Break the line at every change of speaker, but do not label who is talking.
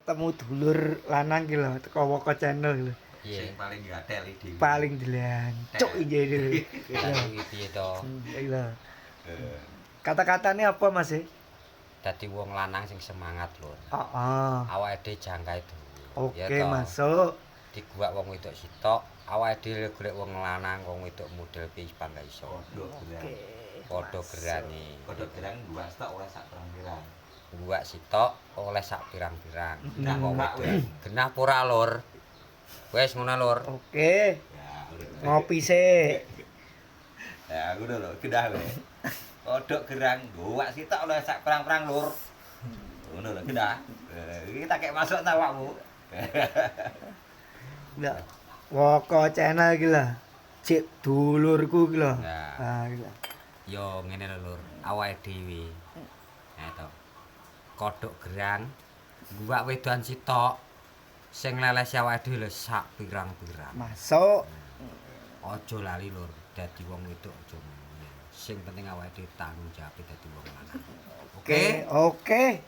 ketemu dulur lanang ki lho teko Woko Channel lho.
Sing paling gatel iki.
Paling dilian. Cuk iki lho.
Iki piye to?
Lho. Kata-katane apa Mas?
Dadi wong lanang sing semangat, Lur.
Heeh.
Awake dhewe jangkae dhewe.
Oke, masuk.
Diguak wong wedok sitok, awake dhewe golek wong lanang, wong wedok model piye bangga iso. Padha gerane.
Padha gerang gua stok oleh sak pirang-pirang.
Guak sitok oleh sak pirang-pirang.
Genah
Wong
ora,
wedok. Genah ora, Lur? Wes ngono, Lur.
Oke.
Ya,
Ngopi sik.
ya aku lho, genah kowe. Padha gerang gua sitok oleh sak pirang-pirang, Lur. Ngono lho, genah. Iki tak kek masuk ta awakmu.
Lah, Woko Channel iki lho. Cik dulurku iki lho.
Nah.
Ah, iki lho.
Yo ngene lho, Lur. Awake dhewe. Nah to. Kodhok gerang, guak wedoan sitok. Sing lelesi awake dhewe lho sak pirang-pirang.
Masuk.
Aja lali, Lur. Dadi wong wedok aja ngene. Sing penting awake dhewe tanggung jawab dadi wong lanang.
Oke.